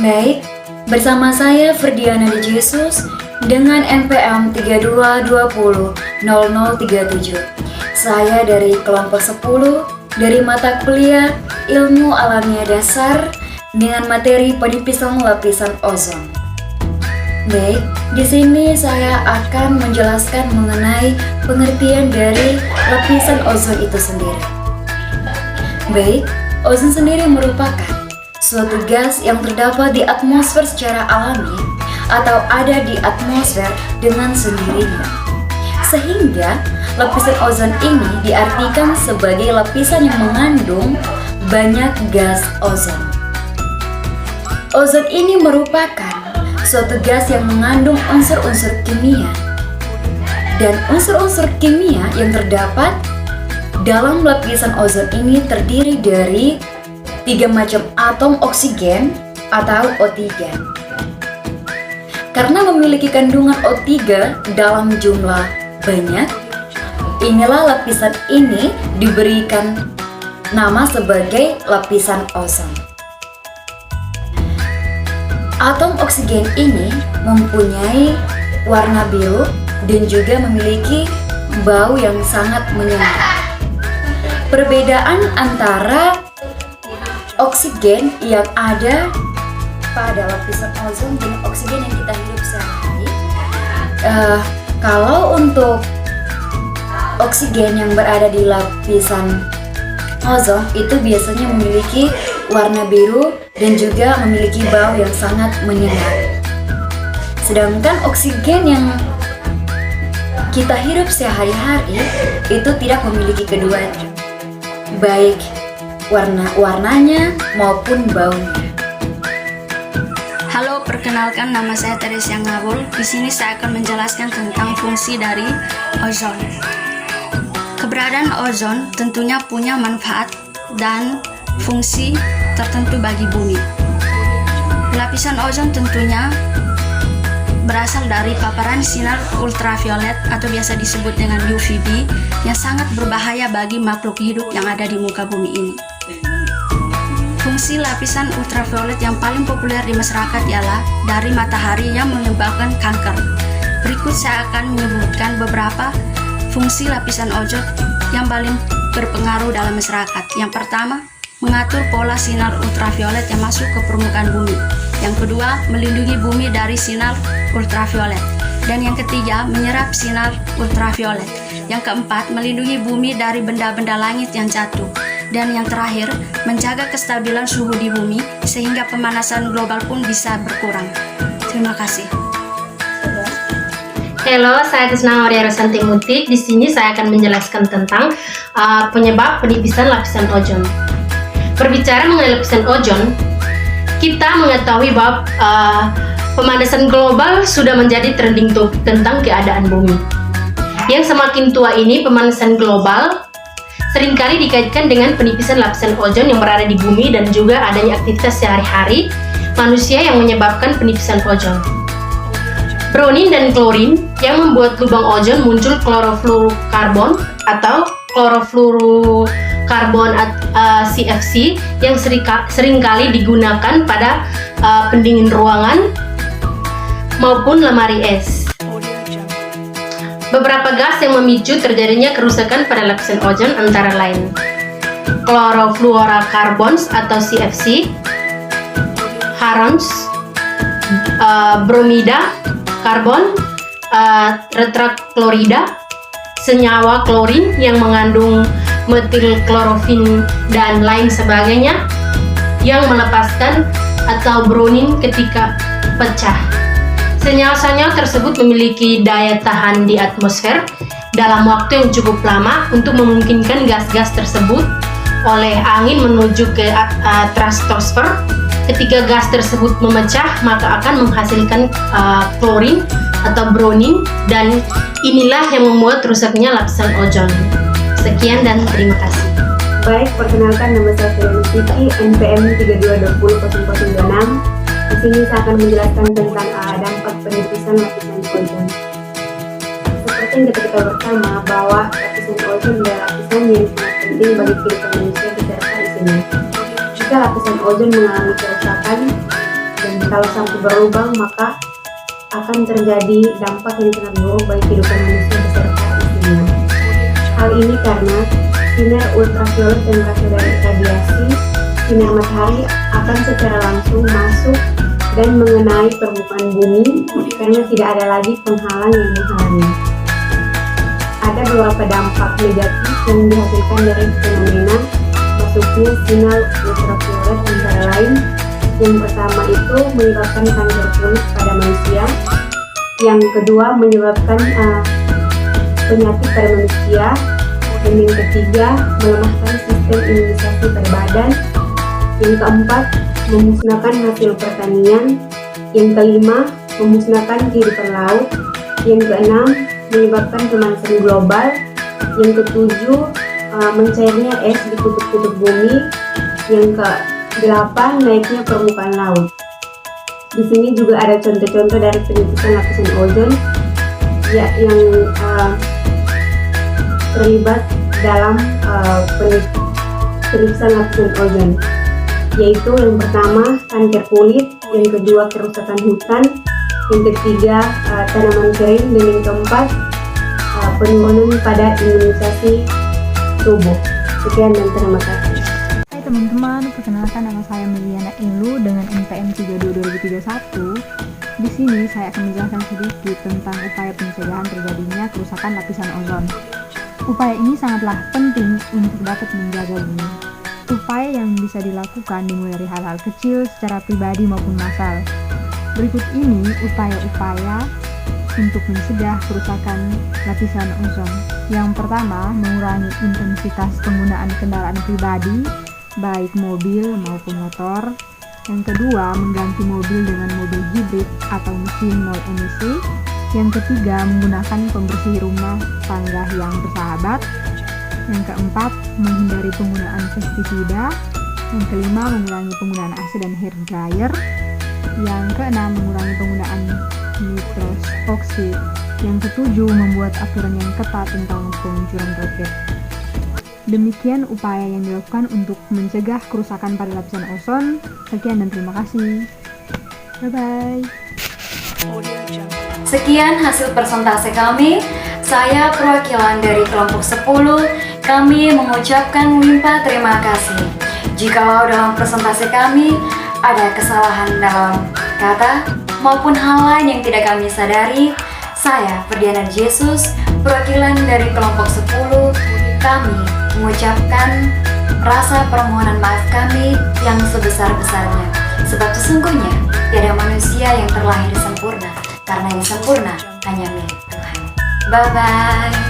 Baik, bersama saya Ferdiana de Jesus dengan NPM 32200037. Saya dari kelompok 10 dari mata kuliah Ilmu Alamiah Dasar dengan materi penipisan lapisan ozon. Baik, di sini saya akan menjelaskan mengenai pengertian dari lapisan ozon itu sendiri. Baik, ozon sendiri merupakan suatu gas yang terdapat di atmosfer secara alami atau ada di atmosfer dengan sendirinya. Sehingga lapisan ozon ini diartikan sebagai lapisan yang mengandung banyak gas ozon. Ozon ini merupakan suatu gas yang mengandung unsur-unsur kimia. Dan unsur-unsur kimia yang terdapat dalam lapisan ozon ini terdiri dari 3 macam atom oksigen atau O3. Karena memiliki kandungan O3 dalam jumlah banyak, inilah lapisan ini diberikan nama sebagai lapisan ozon. Atom oksigen ini mempunyai warna biru dan juga memiliki bau yang sangat menyengat. Perbedaan antara oksigen yang ada pada lapisan ozon dengan oksigen yang kita hirup sehari-hari. Kalau untuk oksigen yang berada di lapisan ozon itu biasanya memiliki warna biru dan juga memiliki bau yang sangat menyengat. Sedangkan oksigen yang kita hirup sehari-hari itu tidak memiliki keduanya, baik warnanya maupun baunya. Halo, perkenalkan nama saya Teresia Ngabul. Di sini saya akan menjelaskan tentang fungsi dari ozon. Keberadaan ozon tentunya punya manfaat dan fungsi tertentu bagi bumi. Lapisan ozon tentunya berasal dari paparan sinar ultraviolet atau biasa disebut dengan UVB yang sangat berbahaya bagi makhluk hidup yang ada di muka bumi ini. Fungsi lapisan ultraviolet yang paling populer di masyarakat ialah dari matahari yang menyebabkan kanker. Berikut saya akan menyebutkan beberapa fungsi lapisan ozon yang paling berpengaruh dalam masyarakat. Yang pertama, mengatur pola sinar ultraviolet yang masuk ke permukaan bumi. Yang kedua, melindungi bumi dari sinar ultraviolet. Dan yang ketiga, menyerap sinar ultraviolet. Yang keempat, melindungi bumi dari benda-benda langit yang jatuh. Dan yang terakhir, menjaga kestabilan suhu di bumi sehingga pemanasan global pun bisa berkurang. Terima kasih. Halo, saya Krisna Maria Rosanti Mutik. Di sini saya akan menjelaskan tentang penyebab penipisan lapisan ozon. Berbicara mengenai lapisan ozon, kita mengetahui bahwa pemanasan global sudah menjadi trending topik tentang keadaan bumi. Yang semakin tua ini, pemanasan global seringkali dikaitkan dengan penipisan lapisan ozon yang berada di bumi dan juga adanya aktivitas sehari-hari manusia yang menyebabkan penipisan ozon. Bromin dan klorin yang membuat lubang ozon muncul klorofluorokarbon atau klorofluorokarbon CFC yang seringkali digunakan pada pendingin ruangan maupun lemari es. Beberapa gas yang memicu terjadinya kerusakan pada lapisan ozon antara lain klorofluorokarbons atau CFC, harons, bromida, karbon, tetraklorida, senyawa klorin yang mengandung metil klorofin dan lain sebagainya yang melepaskan atau bromin ketika pecah. Senyawa-senyawa tersebut memiliki daya tahan di atmosfer dalam waktu yang cukup lama untuk memungkinkan gas-gas tersebut oleh angin menuju ke stratosfer. Ketika gas tersebut memecah, maka akan menghasilkan klorin atau bromin, dan inilah yang membuat rusaknya lapisan ozon. Sekian dan terima kasih. Baik, perkenalkan nama saya Ferdiana Siti, NPM 32200026. Di sini saya akan menjelaskan tentang dampak penipisan lapisan ozon. Seperti yang kita ketahui bersama bahwa lapisan ozon adalah lapisan yang sangat penting bagi kehidupan manusia beserta isinya. Jika lapisan ozon mengalami kerusakan dan kalau sampai berlubang maka akan terjadi dampak yang sangat buruk bagi kehidupan manusia beserta isinya. Hal ini karena sinar ultraviolet yang berasal dari radiasi sinar matahari akan secara langsung masuk dan mengenai permukaan bumi karena tidak ada lagi penghalang yang menghalangi. Ada beberapa dampak negatif yang dihasilkan dari fenomena masuknya sinar ultraviolet antara lain. Yang pertama itu menyebabkan kanker kulit pada manusia. Yang kedua menyebabkan penyakit pada manusia. Dan yang ketiga melemahkan sistem imunisasi pada badan. Yang keempat memusnahkan hasil pertanian. Yang kelima memusnahkan kehidupan laut. Yang keenam menyebabkan pemanasan global. Yang ketujuh mencairnya es di kutub-kutub bumi. Yang ke-8 naiknya permukaan laut. Di sini juga ada contoh-contoh dari penipisan lapisan ozon yang terlibat dalam penipisan lapisan ozon, yaitu yang pertama kanker kulit, yang kedua kerusakan hutan, yang ketiga tanaman kering, dan yang keempat penurunan pada imunisasi tubuh. Sekian dan terima kasih. Hai teman-teman, perkenalkan nama saya Miliana Ilu dengan NPM 32 2031. Di sini saya akan menjelaskan sedikit tentang upaya pencegahan terjadinya kerusakan lapisan ozon. Upaya ini sangatlah penting untuk dapat menjaga bumi. Upaya yang bisa dilakukan dimulai dari hal-hal kecil secara pribadi maupun massal. Berikut ini upaya-upaya untuk mencegah kerusakan lapisan ozon. Yang pertama, mengurangi intensitas penggunaan kendaraan pribadi, baik mobil maupun motor. Yang kedua, mengganti mobil dengan mobil hibrid atau mesin nol emisi. Yang ketiga, menggunakan pembersih rumah tangga yang bersahabat. Yang keempat, menghindari penggunaan pestisida. Yang kelima, mengurangi penggunaan AC dan hair dryer. Yang keenam, mengurangi penggunaan nitrous oxide. Yang ketujuh, membuat aturan yang ketat tentang peluncuran roket. Demikian upaya yang dilakukan untuk mencegah kerusakan pada lapisan ozon. Sekian dan terima kasih. Bye-bye. Sekian hasil persentase kami. Saya perwakilan dari kelompok 10. Kami mengucapkan limpah terima kasih. Jikalau dalam presentasi kami ada kesalahan dalam kata maupun hal lain yang tidak kami sadari, saya Ferdiana Jesus, perwakilan dari kelompok 10. Kami mengucapkan rasa permohonan maaf kami yang sebesar-besarnya. Sebab sesungguhnya tiada manusia yang terlahir sempurna, karena yang sempurna hanya milik Tuhan. Bye-bye.